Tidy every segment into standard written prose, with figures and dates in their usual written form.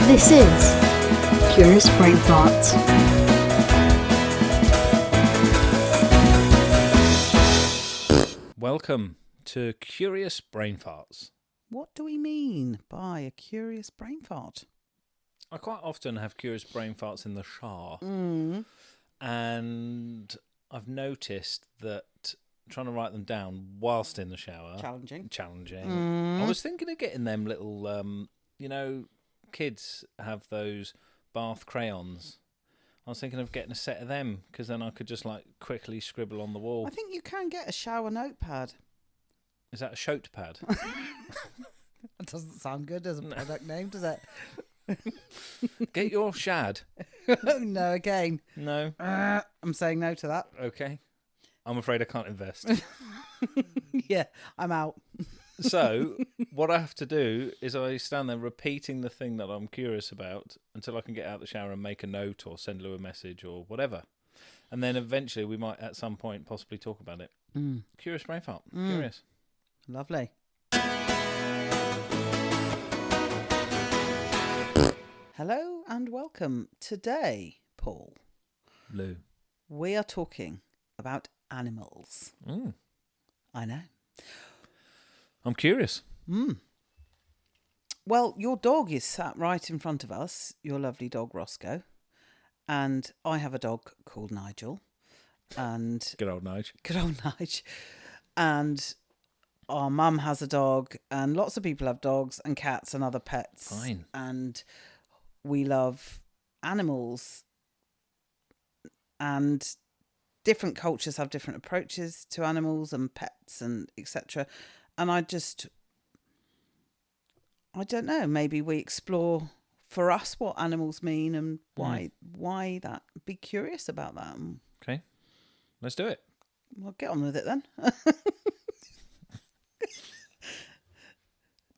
This is Curious Brain Farts. Welcome to Curious Brain Farts. What do we mean by a curious brain fart? I quite often have curious brain farts in the shower, Mm. and I've noticed that trying to write them down whilst in the shower, Challenging. I was thinking of getting them little, kids have those bath crayons. I was thinking of getting a set of them because then I could just quickly scribble on the wall. I think you can get a shower notepad. Is that a shoat pad? That doesn't sound good as a product name, does it? Get your shad. No, again. No. I'm saying no to that. Okay. I'm afraid I can't invest. Yeah, I'm out. So what I have to do is I stand there repeating the thing that I'm curious about until I can get out of the shower and make a note or send Lou a message or whatever. And then eventually we might at some point possibly talk about it. Curious brain fart. Curious. Lovely. Hello and welcome. Today, Paul, Lou. we are talking about animals. I know. I'm curious. Well, your dog is sat right in front of us, your lovely dog Roscoe, and I have a dog called Nigel, and Good old Nige. good old Nige, and our mum has a dog, and lots of people have dogs and cats and other pets. Fine. And we love animals, and different cultures have different approaches to animals and pets and etc. And I don't know, maybe we explore for us what animals mean and why that. Be curious about that. Okay. Let's do it. Well, get on with it then.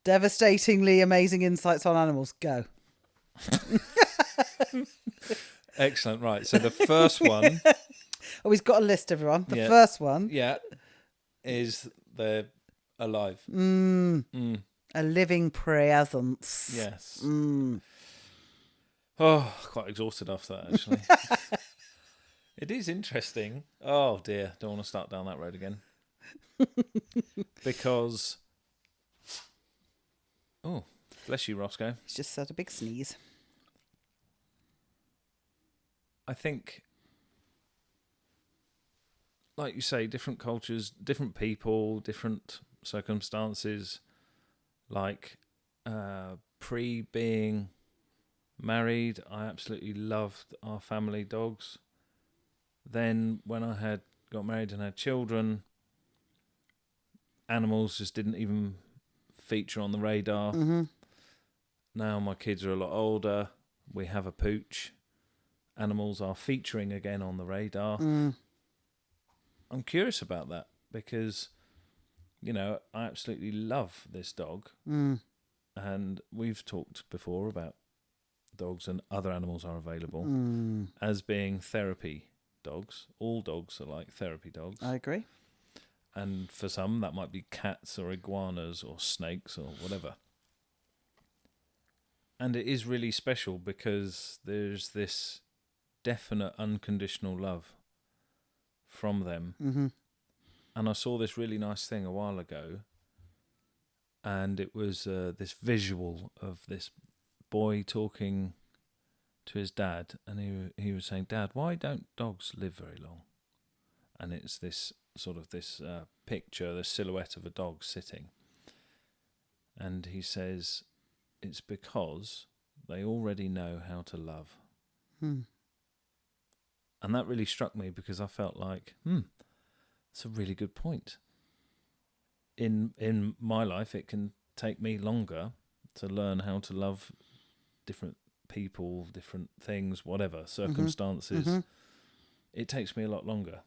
Devastatingly amazing insights on animals. Go. Excellent. Right. So the first one. Oh, he's got a list, everyone. The Yeah. first one. Yeah. Is they're alive. A living presence. Yes. Mm. Oh, quite exhausted after that, actually. It is interesting. Oh, dear. Don't want to start down that road again. Because... Oh, bless you, Roscoe. He's just had a big sneeze. I think, like you say, different cultures, different people, different circumstances. Like pre-being married, I absolutely loved our family dogs. Then when I got married and had children, animals just didn't even feature on the radar. Now my kids are a lot older. We have a pooch. Animals are featuring again on the radar. I'm curious about that because, I absolutely love this dog. And we've talked before about dogs and other animals are available as being therapy dogs. All dogs are like therapy dogs. I agree. And for some, that might be cats or iguanas or snakes or whatever. And it is really special because there's this definite unconditional love from them. And I saw this really nice thing a while ago. And it was this visual of this boy talking to his dad. And he was saying, "Dad, why don't dogs live very long?" And it's this sort of this picture, the silhouette of a dog sitting. And he says, it's because they already know how to love. And that really struck me because I felt like, that's a really good point. In my life, it can take me longer to learn how to love different people, different things, whatever, circumstances. It takes me a lot longer.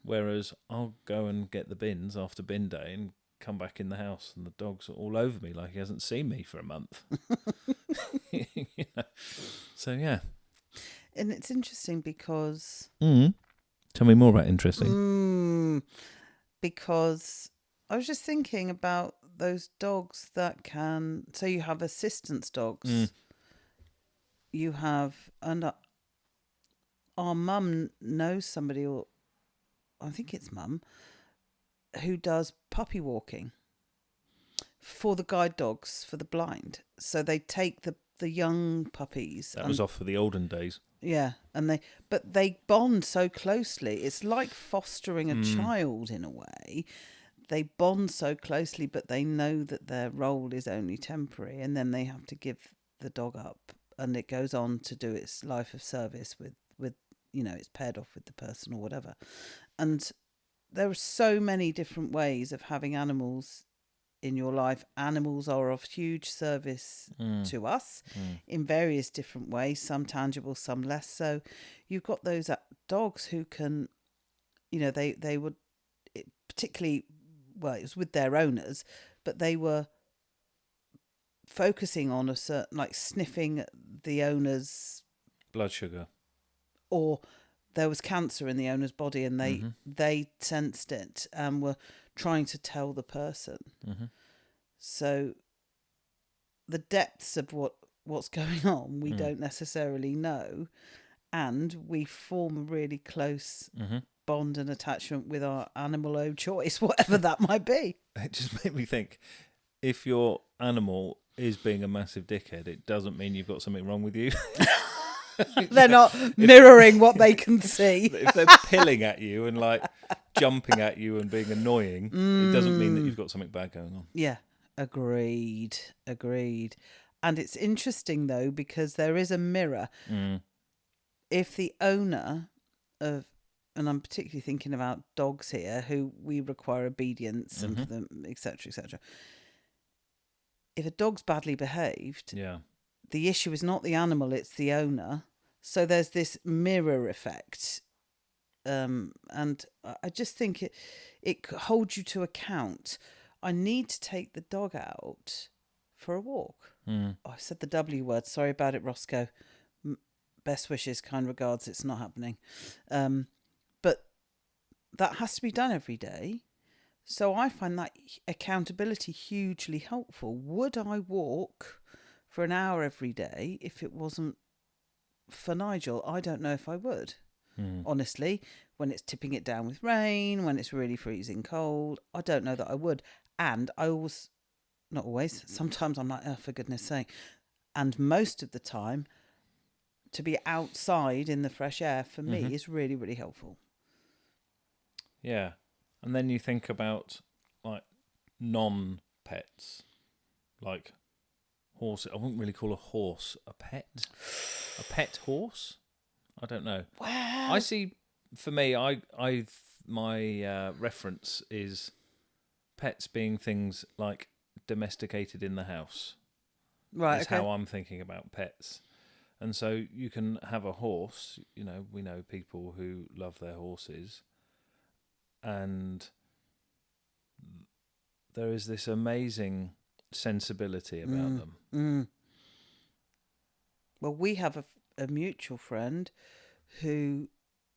Whereas I'll go and get the bins after bin day and come back in the house and the dog's all over me like he hasn't seen me for a month. So, yeah. And it's interesting because... Tell me more about interesting. Because I was just thinking about those dogs that can... So you have assistance dogs you have, and our mum knows somebody, or I think it's mum, who does puppy walking for the guide dogs for the blind. So they take the young puppies. That was off for the olden days. Yeah, and they bond so closely. It's like fostering a child in a way. They bond so closely, but they know that their role is only temporary, and then they have to give the dog up, and it goes on to do its life of service with it's paired off with the person or whatever. And there are so many different ways of having animals in your life. Animals are of huge service to us in various different ways, some tangible, some less so. You've got those dogs who can, they would, particularly, well, it was with their owners, but they were focusing on a certain, like sniffing the owner's blood sugar, or there was cancer in the owner's body, and they sensed it and were trying to tell the person. So the depths of what's going on, we don't necessarily know, and we form a really close bond and attachment with our animal of choice, whatever that might be. It just made me think, if your animal is being a massive dickhead, it doesn't mean you've got something wrong with you. They're not mirroring what they can see. If they're pilling at you and like jumping at you and being annoying, it doesn't mean that you've got something bad going on. Yeah, agreed. And it's interesting though, because there is a mirror. If the owner of, and I'm particularly thinking about dogs here, who we require obedience and for them, etc., etc. If a dog's badly behaved, the issue is not the animal, it's the owner. So there's this mirror effect. And I just think it holds you to account. I need to take the dog out for a walk. Oh, I said the W word. Sorry about it, Roscoe. Best wishes, kind regards. It's not happening. But that has to be done every day. So I find that accountability hugely helpful. Would I walk for an hour every day if it wasn't for Nigel? I don't know if I would. Honestly, when it's tipping it down with rain, when it's really freezing cold, I don't know that I would. And I always, not always, sometimes I'm like, oh, for goodness sake. And most of the time, to be outside in the fresh air for me is really, really helpful. Yeah. And then you think about like non-pets, like horses. I wouldn't really call a horse a pet. A pet horse? I don't know. Wow. I see. For me, my reference is pets being things like domesticated in the house. Right. That's how I'm thinking about pets. And so you can have a horse. You know, we know people who love their horses, and there is this amazing sensibility about them. Well, we have a mutual friend who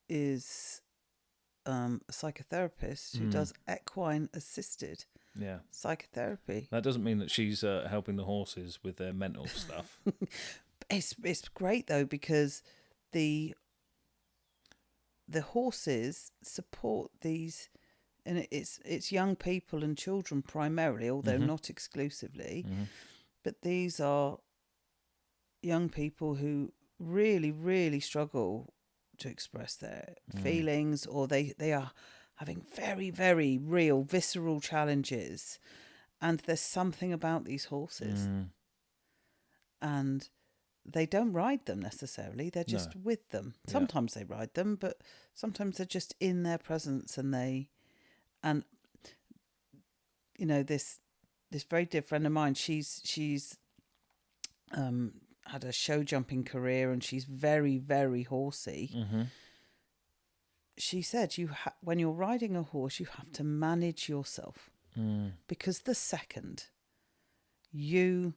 is a psychotherapist who does equine assisted psychotherapy. That doesn't mean that she's helping the horses with their mental stuff. It's great though, because the horses support these, and it's young people and children primarily, although not exclusively. But these are young people who really, really struggle to express their feelings, or they are having very, very real, visceral challenges. And there's something about these horses. And they don't ride them necessarily. They're just with them. Sometimes they ride them, but sometimes they're just in their presence, and you know, this very dear friend of mine, she's had a show jumping career, and she's very, very horsey. She said, when you're riding a horse, you have to manage yourself, because the second you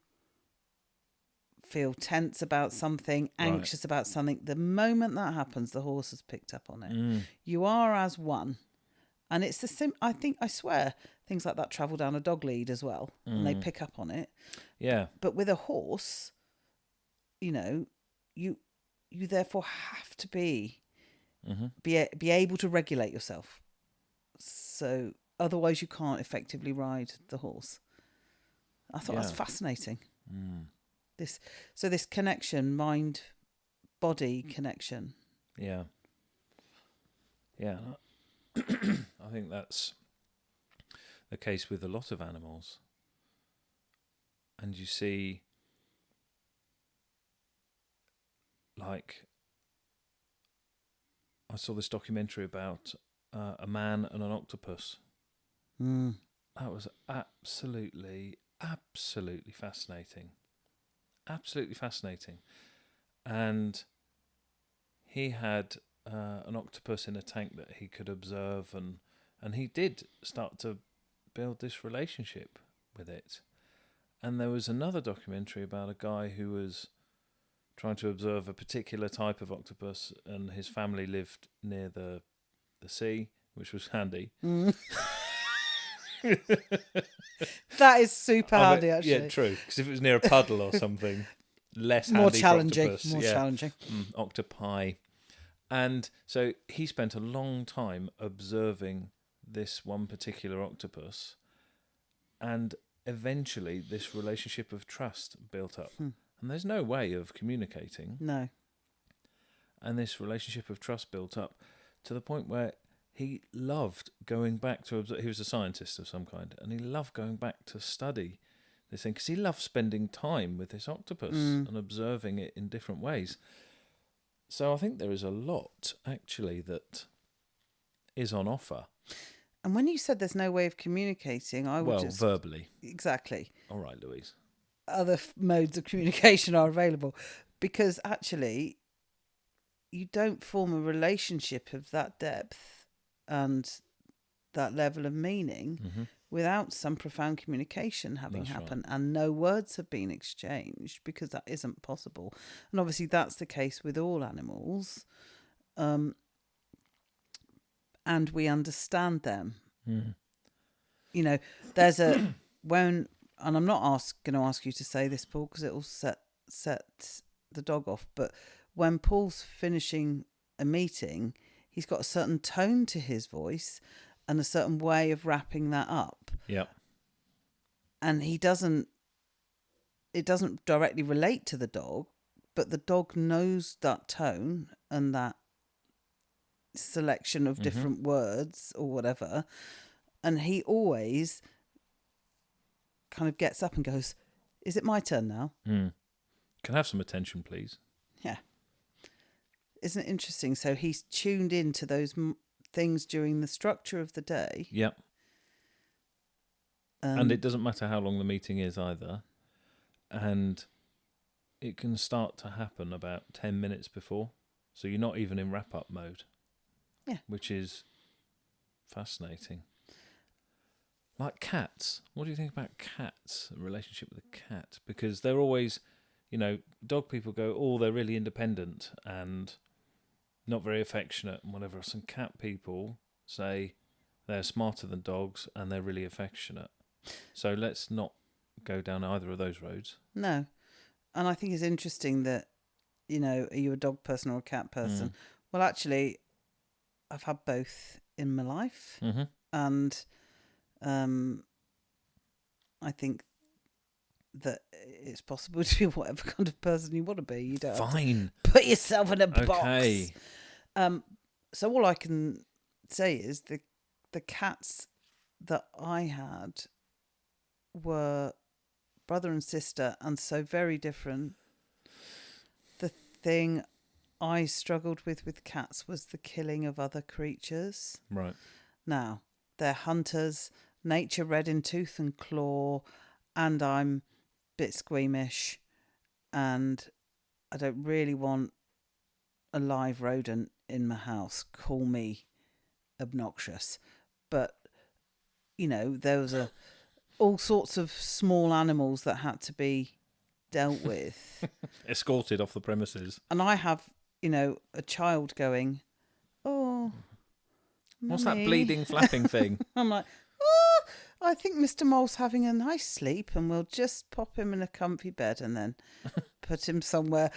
feel tense about something, anxious about something, the moment that happens, the horse has picked up on it. You are as one. And it's I swear, things like that travel down a dog lead as well, and they pick up on it. Yeah. But with a horse, you know, you therefore have to be Mm-hmm. be able to regulate yourself. So otherwise you can't effectively ride the horse. I thought that's Yeah. fascinating. Mm. This connection, mind body connection. Yeah. Yeah. I think that's the case with a lot of animals. And you see, like, I saw this documentary about a man and an octopus. Mm. That was absolutely fascinating. Absolutely fascinating. And he had an octopus in a tank that he could observe, and he did start to build this relationship with it. And there was another documentary about a guy who was trying to observe a particular type of octopus, and his family lived near the sea, which was handy. Mm. That is super handy, actually. Yeah, true. Because if it was near a puddle or something, less More handy challenging. for octopus. More Yeah. challenging. Octopi. And so he spent a long time observing this one particular octopus, and eventually this relationship of trust built up. And there's no way of communicating. No. And this relationship of trust built up to the point where he loved going back to observe. He was a scientist of some kind, and he loved going back to study this thing because he loved spending time with this octopus and observing it in different ways. So I think there is a lot, actually, that is on offer. And when you said there's no way of communicating, I would just... verbally. Exactly. All right, Louise. Other modes of communication are available. Because actually, you don't form a relationship of that depth and that level of meaning without some profound communication having happened. Right. And no words have been exchanged, because that isn't possible. And obviously that's the case with all animals. And we understand them. You know, there's a... when... And I'm not going to ask you to say this, Paul, because it will set the dog off. But when Paul's finishing a meeting, he's got a certain tone to his voice and a certain way of wrapping that up. Yeah. And it doesn't directly relate to the dog, but the dog knows that tone and that selection of different words or whatever. And he always kind of gets up and goes, "Is it my turn now? Can I have some attention, please?" Yeah. Isn't it interesting? So he's tuned into those things during the structure of the day. Yep. And it doesn't matter how long the meeting is either. And it can start to happen about 10 minutes before. So you're not even in wrap-up mode. Yeah. Which is fascinating. Like cats. What do you think about cats? A relationship with a cat? Because they're always, dog people go, oh, they're really independent and not very affectionate and whatever else. And cat people say they're smarter than dogs and they're really affectionate. So let's not go down either of those roads. No. And I think it's interesting that, are you a dog person or a cat person? Well, actually, I've had both in my life. And I think that it's possible to be whatever kind of person you want to be. You don't have to put yourself in a box. So all I can say is the cats that I had were brother and sister, and so very different. The thing I struggled with cats was the killing of other creatures. Right. Now, they're hunters, nature red in tooth and claw, and I'm a bit squeamish, and I don't really want a live rodent in my house. Call me obnoxious. But, there was all sorts of small animals that had to be dealt with. Escorted off the premises. And I have, a child going, "Oh, what's Mummy." that bleeding, flapping thing? I'm like, "Oh, I think Mr. Mole's having a nice sleep and we'll just pop him in a comfy bed and then put him somewhere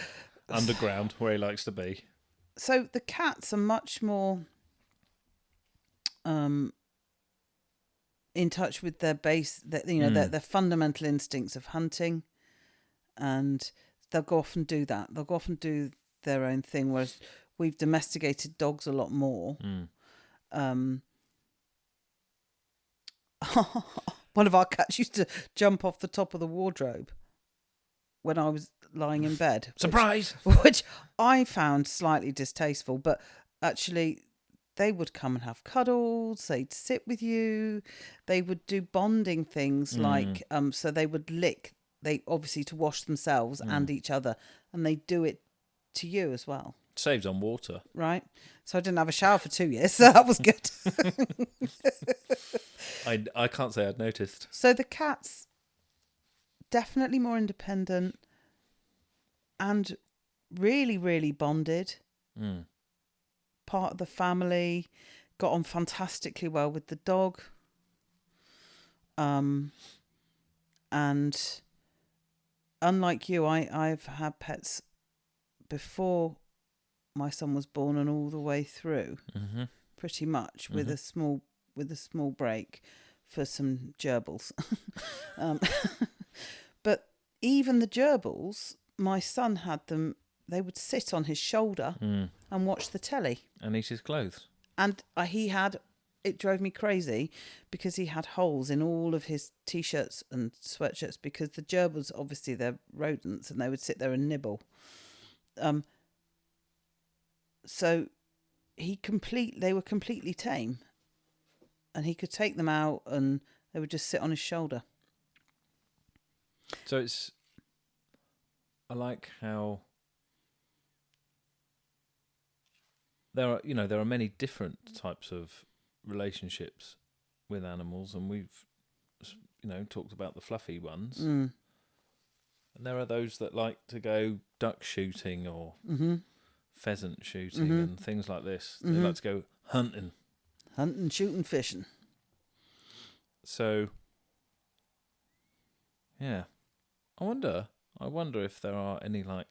underground where he likes to be. So the cats are much more in touch with their base, their fundamental instincts of hunting, and they'll go off and do that. They'll go off and do their own thing, whereas we've domesticated dogs a lot more. One of our cats used to jump off the top of the wardrobe when I was lying in bed. Surprise! Which I found slightly distasteful, but actually they would come and have cuddles, they'd sit with you, they would do bonding things like, so they would lick, they obviously to wash themselves and each other, and they do it to you as well. Saves on water. Right. So I didn't have a shower for 2 years, so that was good. I can't say I'd noticed. So the cat's definitely more independent and really, really bonded. Part of the family, got on fantastically well with the dog. And unlike you, I've had pets before my son was born and all the way through, pretty much, with a small break for some gerbils. But even the gerbils, my son had them. They would sit on his shoulder and watch the telly and eat his clothes. And it drove me crazy because he had holes in all of his t-shirts and sweatshirts because the gerbils, obviously they're rodents and they would sit there and nibble. So they were completely tame, and he could take them out and they would just sit on his shoulder. So I like how there are many different types of relationships with animals, and we've talked about the fluffy ones. And there are those that like to go duck shooting or pheasant shooting and things like this. They like to go hunting, shooting, fishing. So yeah, I wonder if there are any like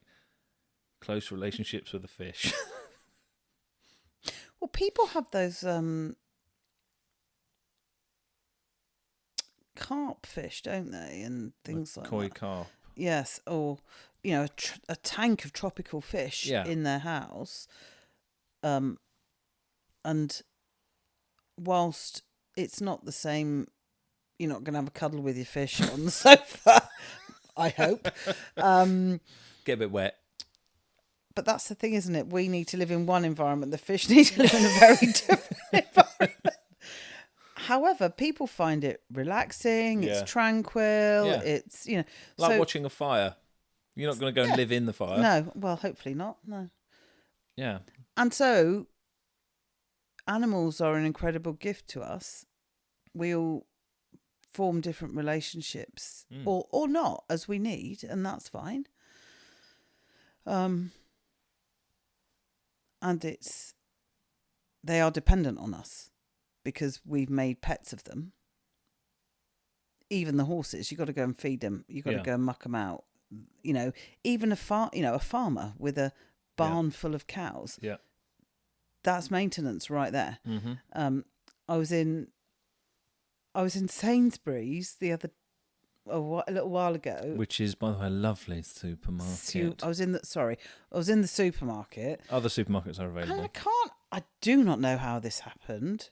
close relationships with the fish. Well, people have those carp fish, don't they, and things like koi that. carp. Yes, or a tank of tropical fish in their house. And whilst it's not the same, you're not going to have a cuddle with your fish on the sofa, I hope. Get a bit wet. But that's the thing, isn't it? We need to live in one environment. The fish need to live in a very different environment. However, people find it relaxing. It's tranquil. Yeah. It's, like watching a fire. You're not going to go and live in the fire. No, well, hopefully not. No. Yeah. And so animals are an incredible gift to us. We all form different relationships or not as we need, and that's fine. And they are dependent on us because we've made pets of them. Even the horses, you've got to go and feed them. You've got to go and muck them out. Even a farmer with a barn full of cows. Yeah. That's maintenance right there. Mm-hmm. I was in Sainsbury's a little while ago, which is, by the way, a lovely supermarket. I was in the supermarket. Other supermarkets are available. And I do not know how this happened,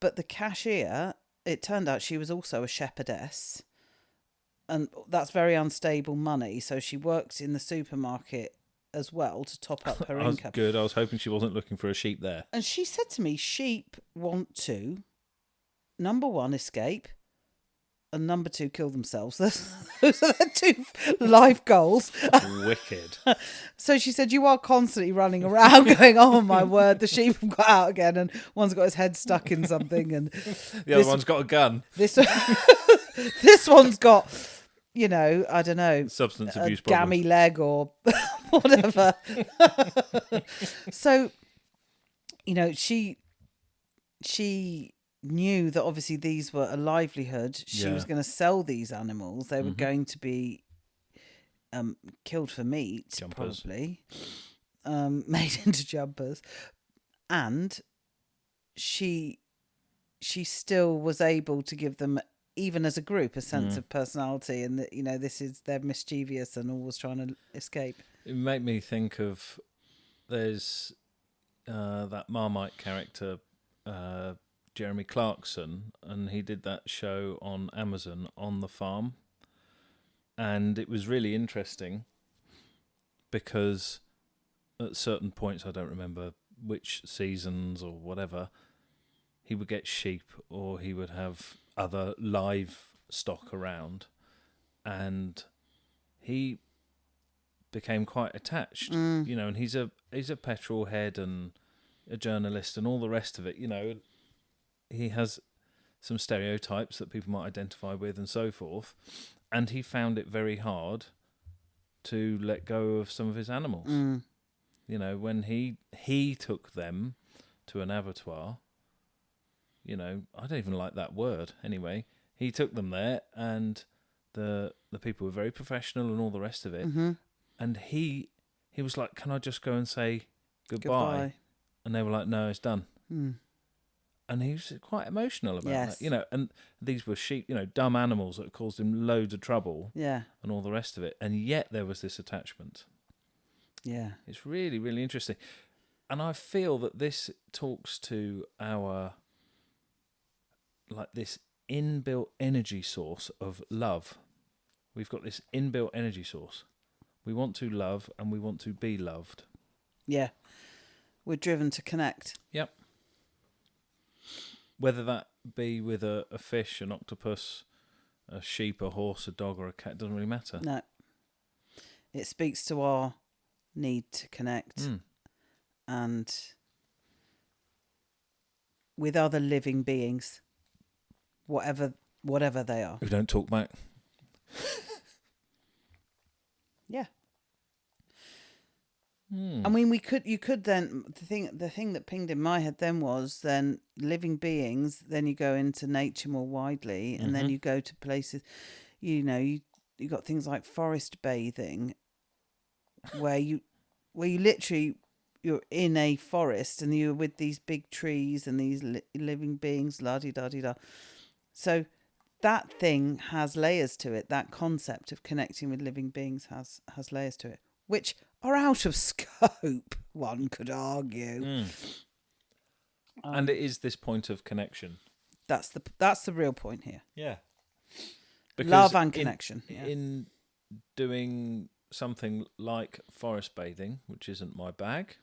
but the cashier, it turned out she was also a shepherdess, and that's very unstable money. So she works in the supermarket as well to top up her income. Good. I was hoping she wasn't looking for a sheep there. And she said to me, sheep want to, number one, escape, and number two, kill themselves. Those are their two life goals. Wicked. So she said, you are constantly running around going, oh my word, the sheep have got out again, and one's got his head stuck in something, and the other one's got a gun. This one's got, I don't know, substance abuse a gammy leg or whatever. So, she knew that obviously these were a livelihood. She was going to sell these animals. They were going to be killed for meat, Jumpers. probably, made into jumpers, and she still was able to give them, even as a group, a sense of personality, and that, you know, they're mischievous and always trying to escape. It made me think of, there's that Marmite character, Jeremy Clarkson, and he did that show on Amazon, On the Farm, and it was really interesting because at certain points, I don't remember which seasons or whatever, he would get sheep or he would have other livestock around, and he became quite attached, you know, and he's a petrol head and a journalist and all the rest of it, you know. He has some stereotypes that people might identify with and so forth, and he found it very hard to let go of some of his animals. You know, when he took them to an abattoir, you know, I don't even like that word anyway. He took them there, and the people were very professional and all the rest of it. And he was like, "Can I just go and say goodbye?" And they were like, "No, it's done." And he was quite emotional about that, you know. And these were sheep, you know, dumb animals that caused him loads of trouble, and all the rest of it. And yet there was this attachment. Yeah, It's really, really interesting. And I feel that this talks to our, like, this inbuilt energy source of love. We've got this inbuilt energy source. We want to love and we want to be loved. yeah. We're driven to connect. Yep. Whether that be with a fish, an octopus, a sheep, a horse, a dog, or a cat, doesn't really matter. No. It speaks to our need to connect and with other living beings, whatever they are. Who don't talk back. Yeah. I mean, you could then, the thing that pinged in my head then was then living beings, then you go into nature more widely, and then you go to places, you know, you got things like forest bathing, where you literally, you're in a forest and you're with these big trees and these living beings, la-di-da-di-da. So that thing has layers to it. That concept of connecting with living beings has layers to it, which are out of scope, one could argue. And it is this point of connection. That's the real point here. Yeah. Love and connection. In doing something like forest bathing, which isn't my bag.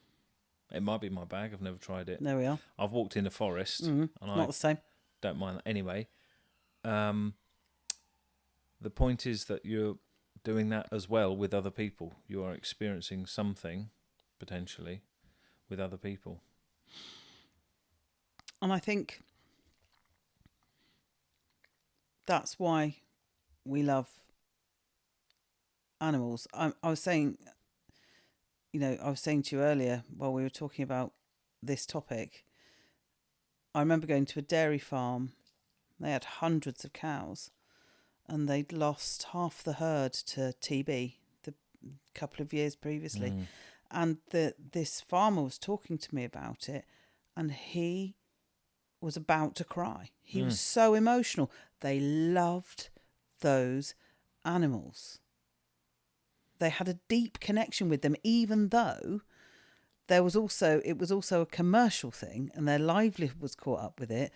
It might be my bag. I've never tried it. There we are. I've walked in a forest, and Not the same. don't mind that anyway. The point is that you're doing that as well with other people. You are experiencing something, potentially, with other people. And I think that's why we love animals. I was saying, you know, I was saying to you earlier while we were talking about this topic, I remember going to a dairy farm. They had hundreds of cows, and they'd lost half the herd to TB the couple of years previously. And this farmer was talking to me about it, and he was about to cry. He was so emotional. They loved those animals. They had a deep connection with them, even though it was also a commercial thing, and their livelihood was caught up with it.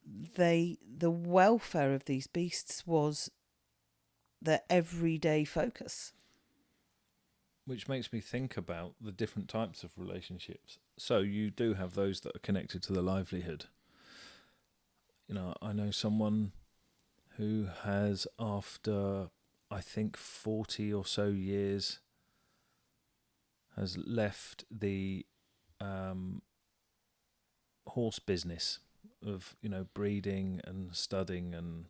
The welfare of these beasts was their everyday focus. Which makes me think about the different types of relationships. So you do have those that are connected to the livelihood. You know, I know someone who has, after I think 40 or so years, has left the horse business of, you know, breeding and studying and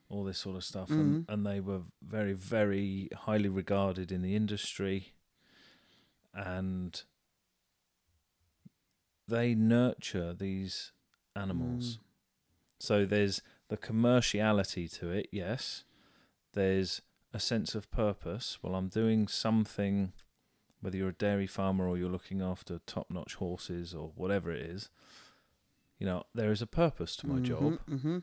all this sort of stuff. And they were very, very highly regarded in the industry, and they nurture these animals. So there's the commerciality to it, yes. There's a sense of purpose. Well, I'm doing something, whether you're a dairy farmer or you're looking after top-notch horses or whatever it is, there is a purpose to my job. Mm-hmm.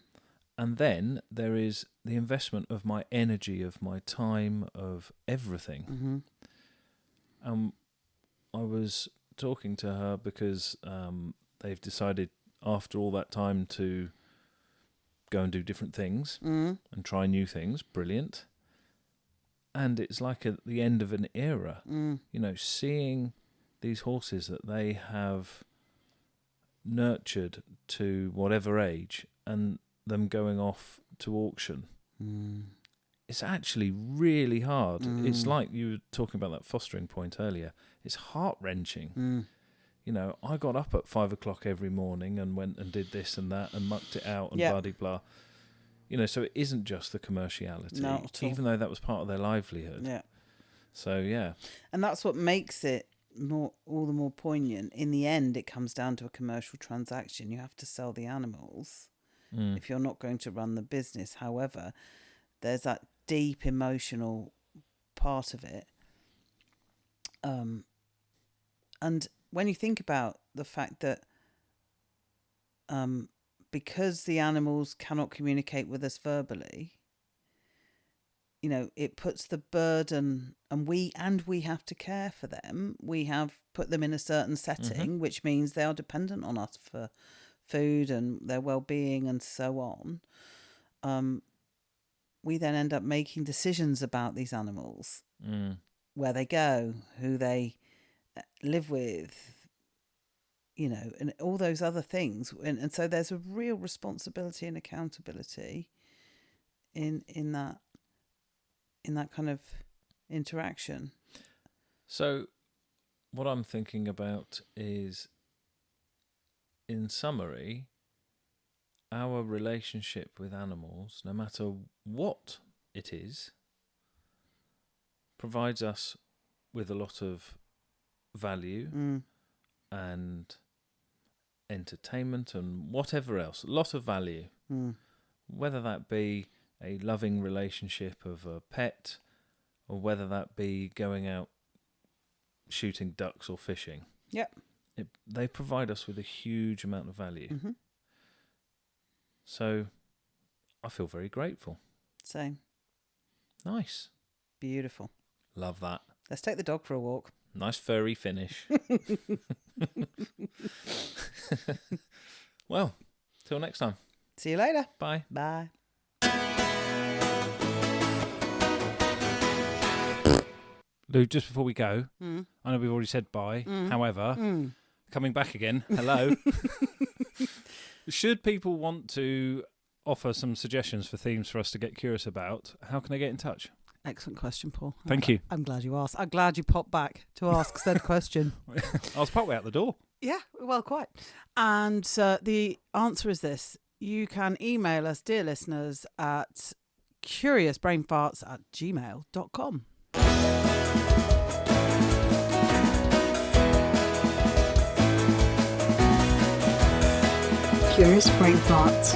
And then there is the investment of my energy, of my time, of everything. Mm-hmm. I was talking to her because they've decided after all that time to go and do different things and try new things. Brilliant. And it's like at the end of an era, seeing these horses that they have nurtured to whatever age and them going off to auction. It's actually really hard. It's like you were talking about that fostering point earlier. It's heart-wrenching. I got up at 5 o'clock every morning and went and did this and that and mucked it out and blah-de-blah. So it isn't just the commerciality, Not at all. even though that was part of their livelihood. Yeah. So, yeah. And that's what makes it all the more poignant. In the end, it comes down to a commercial transaction. You have to sell the animals if you're not going to run the business. However, there's that deep emotional part of it. And when you think about the fact that because the animals cannot communicate with us verbally, it puts the burden, and we have to care for them. We have put them in a certain setting, which means they are dependent on us for food and their well-being and so on. We then end up making decisions about these animals, where they go, who they live with, and all those other things. And so there's a real responsibility and accountability in that kind of interaction. So what I'm thinking about is, in summary, our relationship with animals, no matter what it is, provides us with a lot of value and entertainment and whatever else, a lot of value. Whether that be a loving relationship of a pet, or whether that be going out shooting ducks or fishing. Yep. They provide us with a huge amount of value. So I feel very grateful. Same. Nice. Beautiful. Love that. Let's take the dog for a walk. Nice furry finish. Well, till next time. See you later. Bye. Bye. Lou, just before we go, I know we've already said bye. However, coming back again, hello. Should people want to offer some suggestions for themes for us to get curious about, how can they get in touch? Excellent question, Paul. Thank you. I'm glad you asked. I'm glad you popped back to ask said question. I was partway out the door. Yeah, well, quite. And the answer is this. You can email us, dear listeners, at curiousbrainfarts@gmail.com. Curious Brain Thoughts.